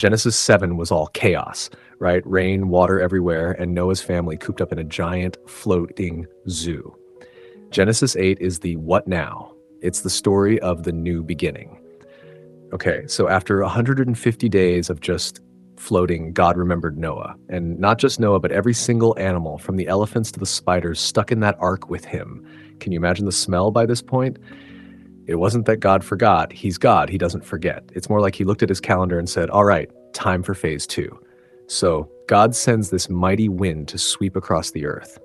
Genesis 7 was all chaos, right? Rain, water everywhere, and Noah's family cooped up in a giant floating zoo. Genesis 8 is the what now? It's the story of the new beginning. Okay, so after 150 days of just floating, God remembered Noah. And not just Noah, but every single animal, from the elephants to the spiders, stuck in that ark with him. Can you imagine the smell by this point? It wasn't that God forgot. He's God. He doesn't forget. It's more like he looked at his calendar and said, all right, time for phase 2. So God sends this mighty wind to sweep across the earth.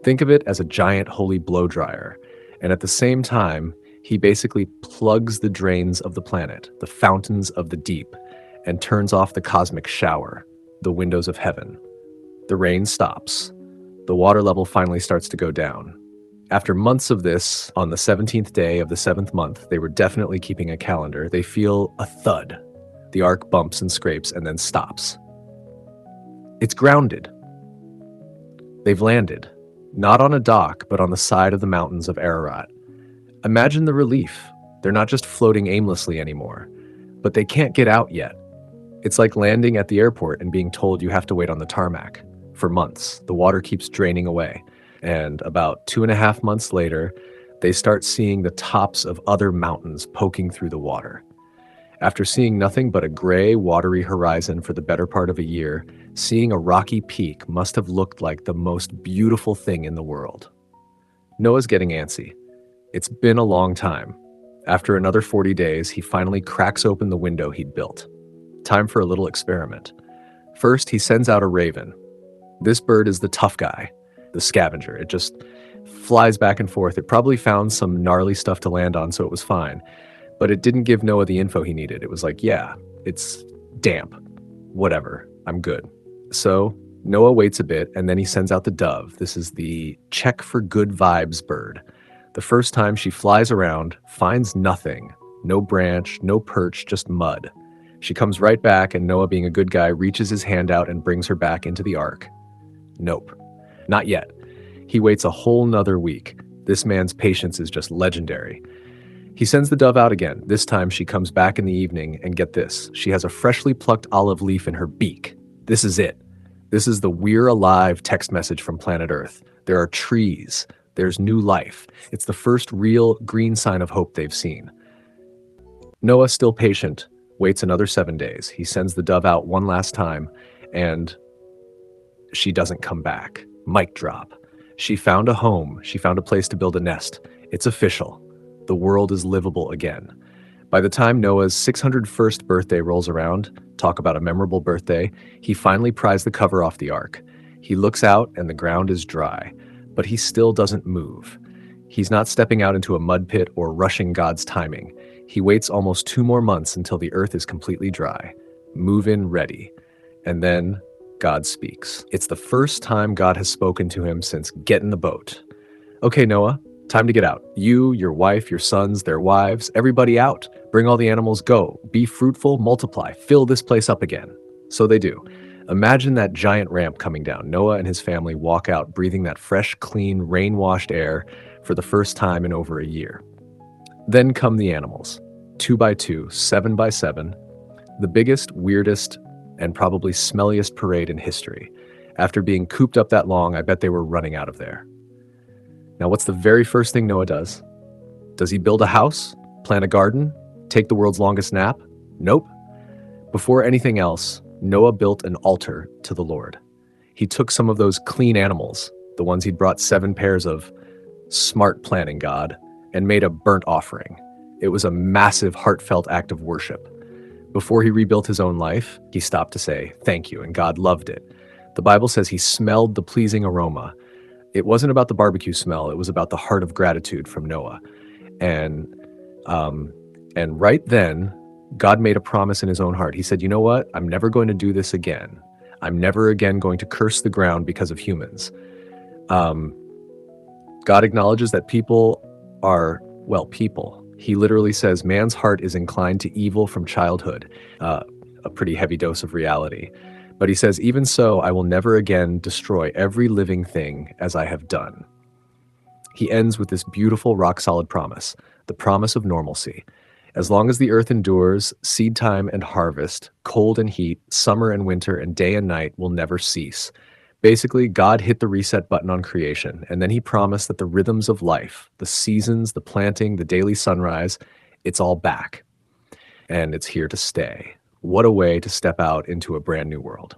Think of it as a giant holy blow dryer. And at the same time, he basically plugs the drains of the planet, the fountains of the deep, and turns off the cosmic shower, the windows of heaven. The rain stops. The water level finally starts to go down. After months of this, on the 17th day of the 7th month, they were definitely keeping a calendar, they feel a thud. The ark bumps and scrapes and then stops. It's grounded. They've landed, not on a dock, but on the side of the mountains of Ararat. Imagine the relief. They're not just floating aimlessly anymore, but they can't get out yet. It's like landing at the airport and being told you have to wait on the tarmac. For months, the water keeps draining away. And about 2.5 months later, they start seeing the tops of other mountains poking through the water. After seeing nothing but a gray, watery horizon for the better part of a year, seeing a rocky peak must have looked like the most beautiful thing in the world. Noah's getting antsy. It's been a long time. After another 40 days, he finally cracks open the window he'd built. Time for a little experiment. First, he sends out a raven. This bird is the tough guy, the scavenger. It just flies back and forth. It probably found some gnarly stuff to land on, so it was fine. But it didn't give Noah the info he needed. It was like, yeah, it's damp. Whatever, I'm good. So Noah waits a bit, and then he sends out the dove. This is the check for good vibes bird. The first time she flies around, finds nothing. No branch, no perch, just mud. She comes right back, and Noah, being a good guy, reaches his hand out and brings her back into the ark. Nope. Not yet. He waits a whole nother week. This man's patience is just legendary. He sends the dove out again. This time she comes back in the evening, and get this, she has a freshly plucked olive leaf in her beak. This is it. This is the "We're alive" text message from planet Earth. There are trees. There's new life. It's the first real green sign of hope they've seen. Noah, still patient, waits another 7 days. He sends the dove out one last time, and she doesn't come back. Mic drop. She found a home. She found a place to build a nest. It's official. The world is livable again. By the time Noah's 601st birthday rolls around, talk about a memorable birthday, he finally pries the cover off the ark. He looks out and the ground is dry, but he still doesn't move. He's not stepping out into a mud pit or rushing God's timing. He waits almost 2 more months until the earth is completely dry. Move-in ready. And then God speaks. It's the first time God has spoken to him since get in the boat. Okay, Noah, time to get out. You, your wife, your sons, their wives, everybody out. Bring all the animals, go. Be fruitful, multiply, fill this place up again. So they do. Imagine that giant ramp coming down. Noah and his family walk out, breathing that fresh, clean, rain-washed air for the first time in over a year. Then come the animals. 2 by 2, 7 by 7. The biggest, weirdest, and probably smelliest parade in history. After being cooped up that long, I bet they were running out of there. Now, what's the very first thing Noah does? Does he build a house? Plant a garden? Take the world's longest nap? Nope. Before anything else, Noah built an altar to the Lord. He took some of those clean animals, the ones he'd brought 7 pairs of, smart planning God, and made a burnt offering. It was a massive, heartfelt act of worship. Before he rebuilt his own life, he stopped to say thank you, and God loved it. The Bible says he smelled the pleasing aroma. It wasn't about the barbecue smell, it was about the heart of gratitude from Noah. And right then, God made a promise in his own heart. He said, you know what? I'm never going to do this again. I'm never again going to curse the ground because of humans. God acknowledges that people are, well, people. He literally says man's heart is inclined to evil from childhood, a pretty heavy dose of reality. But he says, even so, I will never again destroy every living thing as I have done. He ends with this beautiful rock-solid promise, the promise of normalcy. As long as the earth endures, seed time and harvest, cold and heat, summer and winter, and day and night will never cease. Basically, God hit the reset button on creation, and then he promised that the rhythms of life, the seasons, the planting, the daily sunrise, it's all back, and it's here to stay. What a way to step out into a brand new world.